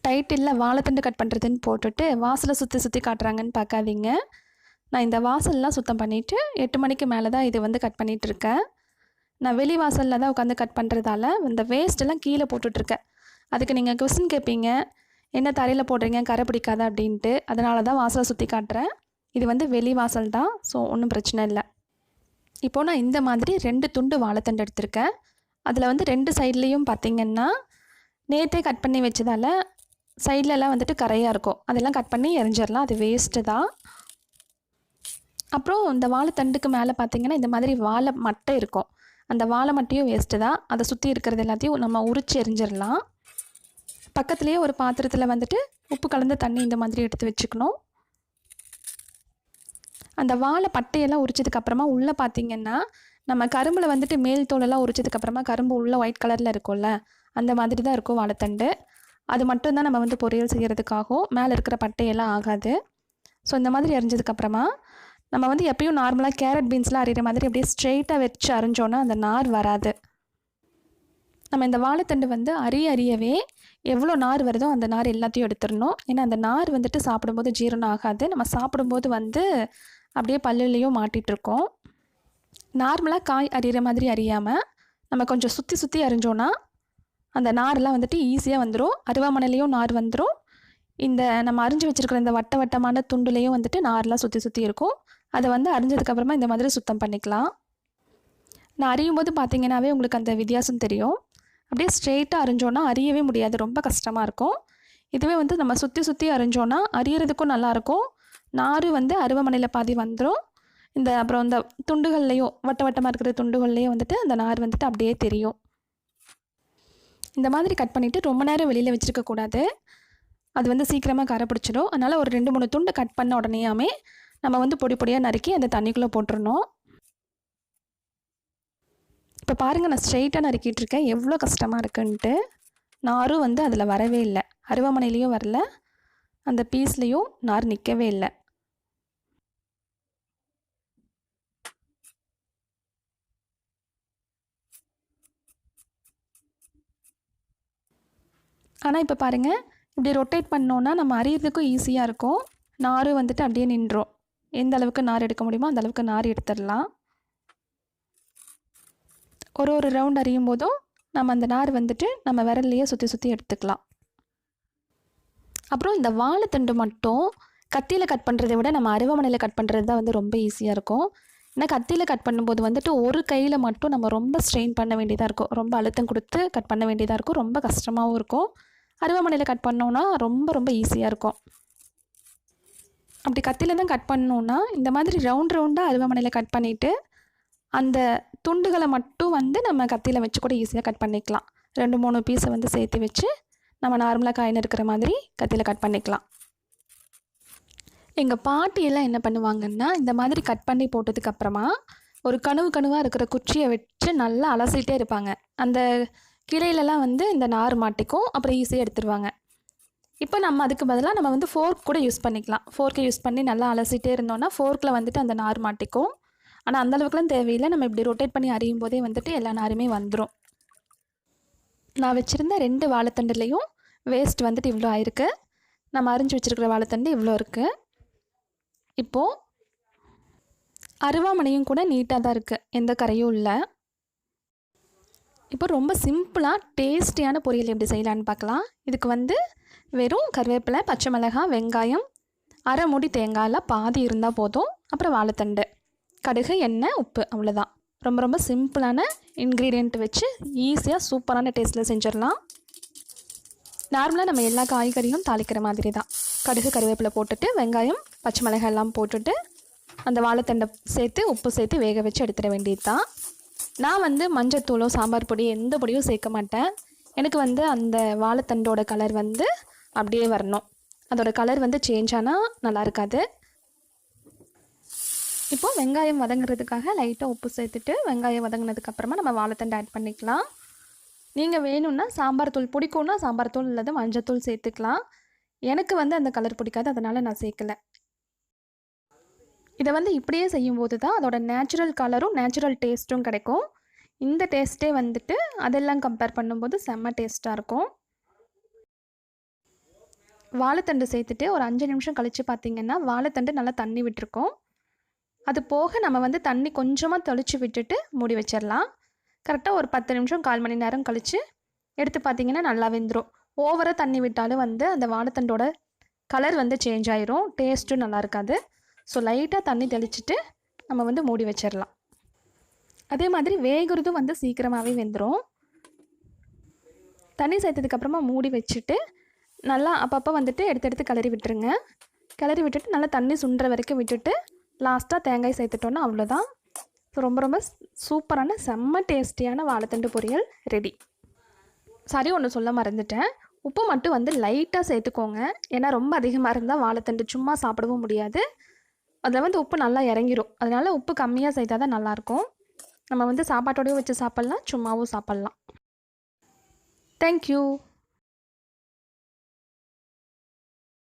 டைட்டிலில் வாழைத்தண்டு கட் பண்ணுறதுன்னு போட்டுட்டு வாசலை சுற்றி சுற்றி காட்டுறாங்கன்னு பார்க்காதீங்க. நான் இந்த வாசல்லாம் சுத்தம் பண்ணிவிட்டு 8 மணிக்கு மேலே தான் இது வந்து கட் பண்ணிகிட்ருக்கேன். நான் வெளி வாசலில் தான் உட்காந்து கட் பண்ணுறதால இந்த வேஸ்ட்டெல்லாம் கீழே போட்டுட்ருக்கேன். அதுக்கு நீங்கள் கொஸ்டின் கேட்பீங்க, என்ன தரையில் போடுறீங்க கரை பிடிக்காத அப்படின்ட்டு. அதனால தான் வாசலை சுற்றி காட்டுறேன். இது வந்து வெளி வாசல் தான், ஸோ ஒன்றும் பிரச்சனை இல்லை. இப்போது நான் இந்த மாதிரி 2 துண்டு வாழைத்தண்டு எடுத்திருக்கேன். அதில் வந்து 2 சைட்லேயும் பார்த்திங்கன்னா நேற்றே கட் பண்ணி வச்சதால் சைட்லலாம் வந்துட்டு கரையாக இருக்கும். அதெல்லாம் கட் பண்ணி எரிஞ்சிடலாம், அது வேஸ்ட்டு தான். அப்புறம் இந்த வாழைத்தண்டுக்கு மேலே பார்த்திங்கன்னா இந்த மாதிரி வாழை மட்டை இருக்கும். அந்த வாழை மட்டையும் வேஸ்ட்டு தான். அதை சுற்றி இருக்கிறது எல்லாத்தையும் நம்ம உரித்து எரிஞ்சிடலாம். பக்கத்துலேயே ஒரு பாத்திரத்தில் வந்துட்டு உப்பு கலந்த தண்ணி இந்த மாதிரி எடுத்து வச்சுக்கணும். அந்த வாழை பட்டையெல்லாம் உரிச்சதுக்கப்புறமா உள்ளே பார்த்திங்கன்னா நம்ம கரும்பில் வந்துட்டு மேல் தோலெல்லாம் உரிச்சதுக்கப்புறமா கரும்பு உள்ளே ஒயிட் கலரில் இருக்கும்ல, அந்த மாதிரி தான் இருக்கும் வாழைத்தண்டு. அது மட்டும்தான் நம்ம வந்து பொரியல் செய்கிறதுக்காகவும், மேலே இருக்கிற பட்டையெல்லாம் ஆகாது. ஸோ இந்த மாதிரி அரிஞ்சதுக்கப்புறமா நம்ம வந்து எப்பயும் நார்மலாக கேரட் பீன்ஸ்லாம் அரிகிற மாதிரி அப்படியே ஸ்ட்ரெயிட்டாக வச்சு அரிஞ்சோன்னா அந்த நார் வராது. நம்ம இந்த வாழைத்தண்டு வந்து அரியவே எவ்வளோ நார் வருதோ அந்த நார் எல்லாத்தையும் எடுத்துடணும். ஏன்னா அந்த நார் வந்துட்டு சாப்பிடும்போது ஜீரணம் ஆகாது. நம்ம சாப்பிடும்போது வந்து அப்படியே பல்லுலேயும் மாட்டிகிட்ருக்கோம். நார்மலாக காய் அரிகிற மாதிரி அறியாமல் நம்ம கொஞ்சம் சுற்றி சுற்றி அரிஞ்சோன்னா அந்த நாரெலாம் வந்துட்டு ஈஸியாக வந்துடும். அருவாமனையிலையும் நார் வந்துடும். இந்த நம்ம அரிஞ்சு வச்சுருக்கிற இந்த வட்ட வட்டமான துண்டுலேயும் வந்துட்டு நார்லாம் சுற்றி சுற்றி இருக்கும். அதை வந்து அரிஞ்சதுக்கப்புறமா இந்த மாதிரி சுத்தம் பண்ணிக்கலாம். நான் அரியும் போது பார்த்திங்கன்னாவே உங்களுக்கு அந்த வித்தியாசம் தெரியும். அப்படியே ஸ்ட்ரெயிட்டாக அரிஞ்சோன்னா அரியவே முடியாது, ரொம்ப கஷ்டமாக இருக்கும். இதுவே வந்து நம்ம சுற்றி சுற்றி அரிஞ்சோன்னா அரியறதுக்கும் நல்லாயிருக்கும். நார் வந்து அருவாமனையில் பாதி வந்துடும். அப்புறம் இந்த துண்டுகள்லேயும் வட்ட வட்டமாக இருக்கிற துண்டுகள்லேயும் வந்துட்டு அந்த நார் வந்துட்டு அப்படியே தெரியும். இந்த மாதிரி கட் பண்ணிவிட்டு ரொம்ப நேரம் வெளியில் வச்சுருக்கக்கூடாது. அது வந்து சீக்கிரமாக கரை பிடிச்சிடும். அதனால் ஒரு 2-3 துண்டு கட் பண்ண உடனேயாமே நம்ம வந்து பொடி பொடியாக நறுக்கி அந்த தண்ணிக்குள்ளே போட்டுடணும். இப்போ பாருங்கள், நான் ஸ்ட்ரெயிட்டாக நறுக்கிட்டுருக்கேன். எவ்வளோ கஷ்டமாக இருக்குன்ட்டு. நாரும் வந்து அதில் வரவே இல்லை, அருவாமனையிலையும் வரல, அந்த பீஸ்லேயும் நார் நிற்கவே இல்லை. ஆனால் இப்போ பாருங்கள், இப்படி ரொட்டேட் பண்ணோன்னா நம்ம அரியறதுக்கும் ஈஸியாக இருக்கும். நாரும் வந்துட்டு அப்படியே நின்றோம். எந்த அளவுக்கு நார் எடுக்க முடியுமோ அந்த அளவுக்கு நார் எடுத்துடலாம். ஒரு ரவுண்ட் அரியும் போதும் நம்ம அந்த நார் வந்துட்டு நம்ம விரல்லையே சுற்றி சுற்றி எடுத்துக்கலாம். அப்புறம் இந்த வாழைத்தண்டு மட்டும் கத்தியில் கட் பண்ணுறதை விட நம்ம அருவாமனையில் கட் பண்ணுறது தான் வந்து ரொம்ப ஈஸியாக இருக்கும். ஏன்னா கத்தியில் கட் பண்ணும்போது வந்துட்டு ஒரு கையில் மட்டும் நம்ம ரொம்ப ஸ்ட்ரெயின் பண்ண வேண்டியதாக இருக்கும். ரொம்ப அழுத்தம் கொடுத்து கட் பண்ண வேண்டியதாக இருக்கும். ரொம்ப கஷ்டமாகவும் இருக்கும். அருவாமனையில் கட் பண்ணோன்னா ரொம்ப ரொம்ப ஈஸியாக இருக்கும். அப்படி கத்தியில் தான் கட் பண்ணோன்னா இந்த மாதிரி ரவுண்டாக அருவாமனையில் கட் பண்ணிவிட்டு அந்த துண்டுகளை மட்டும் வந்து நம்ம கத்தியில் வச்சு கூட ஈஸியாக கட் பண்ணிக்கலாம். 2-3 பீஸை வந்து சேர்த்து வச்சு நம்ம நார்மலாக காய் நறுக்கிற மாதிரி கத்தியில் கட் பண்ணிக்கலாம். எங்கள் பாட்டியெல்லாம் என்ன பண்ணுவாங்கன்னா இந்த மாதிரி கட் பண்ணி போட்டதுக்கப்புறமா ஒரு கணுவாக இருக்கிற குச்சியை வச்சு நல்லா அலசிட்டே இருப்பாங்க. அந்த கிளையிலலாம் வந்து இந்த நார் மாட்டிக்கும், அப்புறம் ஈஸியாக எடுத்துருவாங்க. இப்போ நம்ம அதுக்கு பதிலாக நம்ம வந்து ஃபோர்க் கூட யூஸ் பண்ணிக்கலாம். ஃபோர்க்கை யூஸ் பண்ணி நல்லா அலசிட்டே இருந்தோன்னா ஃபோர்க்கில் வந்துட்டு அந்த நார் மாட்டிக்கும். ஆனால் அந்தளவுக்குலாம் தேவையில்லை. நம்ம இப்படி ரொட்டேட் பண்ணி அரியும் போதே வந்துட்டு எல்லா நாருமே வந்துடும். நான் வச்சுருந்த 2 வாழைத்தண்டுலேயும் வேஸ்ட் வந்துட்டு இவ்வளோ ஆயிருக்கு. நம்ம அரிஞ்சு வச்சுருக்கிற வாழைத்தண்டு இவ்வளோ இருக்குது. இப்போது அருவாமனையும் கூட நீட்டாக தான் இருக்குது, எந்த கரையும் இல்லை. இப்போ ரொம்ப சிம்பிளாக டேஸ்டியான பொரியல் எப்படி செய்யலான்னு பார்க்கலாம். இதுக்கு வந்து வெறும் கருவேப்பிலை, பச்சை மிளகாய், வெங்காயம், அரை மூடி தேங்காயில் பாதி இருந்தால் போதும். அப்புறம் வாழைத்தண்டு, கடுகு, எண்ணெய், உப்பு, அவ்வளோதான். ரொம்ப ரொம்ப சிம்பிளான இன்க்ரீடியண்ட் வச்சு ஈஸியாக சூப்பரான டேஸ்ட்டில் செஞ்சிடலாம். நார்மலாக நம்ம எல்லா காய்கறியும் தாளிக்கிற மாதிரி தான். கடுகு, கருவேப்பிலை போட்டுட்டு வெங்காயம், பச்சை மிளகாய் எல்லாம் போட்டுட்டு அந்த வாழைத்தண்டை சேர்த்து உப்பு சேர்த்து வேக வச்சு எடுத்துட வேண்டியது தான். நான் வந்து மஞ்சத்தூளோ சாம்பார் பொடி எந்த பொடியும் சேர்க்க மாட்டேன். எனக்கு வந்து அந்த வாழைத்தண்டோட கலர் வந்து அப்படியே வரணும். அதோட கலர் வந்து சேஞ்ச் ஆனால் நல்லா இருக்காது. இப்போது வெங்காயம் வதங்குறதுக்காக லைட்டாக உப்பு சேர்த்துட்டு வெங்காயம் வதங்கினதுக்கப்புறமா நம்ம வாழைத்தண்டை ஆட் பண்ணிக்கலாம். நீங்கள் வேணும்னா சாம்பார் தூள் பிடிக்கும்னா சாம்பார் தூள் இல்லாத மஞ்சத்தூள் சேர்த்துக்கலாம். எனக்கு வந்து அந்த கலர் பிடிக்காது, அதனால் நான் சேர்க்கலை. இதை வந்து இப்படியே செய்யும்போது தான் அதோட நேச்சுரல் கலரும் நேச்சுரல் டேஸ்ட்டும் கிடைக்கும். இந்த டேஸ்ட்டே வந்துட்டு அதெல்லாம் கம்பேர் பண்ணும்போது செம்ம டேஸ்ட்டாக இருக்கும். வாழைத்தண்டு சேர்த்துட்டு ஒரு 5 நிமிஷம் கழித்து பார்த்திங்கன்னா வாழைத்தண்டு நல்லா தண்ணி விட்டுருக்கோம். அது போக நம்ம வந்து தண்ணி கொஞ்சமாக தெளித்து விட்டுட்டு மூடி வச்சிடலாம். கரெக்டாக ஒரு 10 நிமிஷம் 1/4 மணி நேரம் கழித்து எடுத்து பார்த்திங்கன்னா நல்லா வெந்துடும். ஓவராக தண்ணி விட்டாலும் வந்து அந்த வாழைத்தண்டோட கலர் வந்து சேஞ்ச் ஆயிரும், டேஸ்ட்டும் நல்லா இருக்காது. ஸோ லைட்டாக தண்ணி தெளிச்சுட்டு நம்ம வந்து மூடி வச்சிடலாம். அதே மாதிரி வேகிறதும் வந்து சீக்கிரமாகவே வெந்துடும். தண்ணி சேர்த்ததுக்கப்புறமா மூடி வச்சுட்டு நல்லா அப்பப்போ வந்துட்டு எடுத்து எடுத்து கிளறி விட்டுருங்க. கிளறி விட்டுட்டு நல்லா தண்ணி சுண்டுற வரைக்கும் விட்டுட்டு லாஸ்ட்டாக தேங்காய் சேர்த்துட்டோன்னா அவ்வளோதான். ரொம்ப ரொம்ப சூப்பரான செம்ம டேஸ்டியான வாழைத்தண்டு பொரியல் ரெடி. சரி, ஒன்று சொல்ல மறந்துட்டேன். உப்பு மட்டும் வந்து லைட்டாக சேர்த்துக்கோங்க. ஏன்னா ரொம்ப அதிகமாக இருந்தால் வாழைத்தண்டு சும்மா சாப்பிடவும் முடியாது. அதில் வந்து உப்பு நல்லா இறங்கிடும். அதனால் உப்பு கம்மியாக சேர்த்தா தான் நல்லாயிருக்கும். நம்ம வந்து சாப்பாட்டோடையும் வச்சு சாப்பிட்லாம், சும்மாவும் சாப்பிட்லாம். தேங்க்யூ.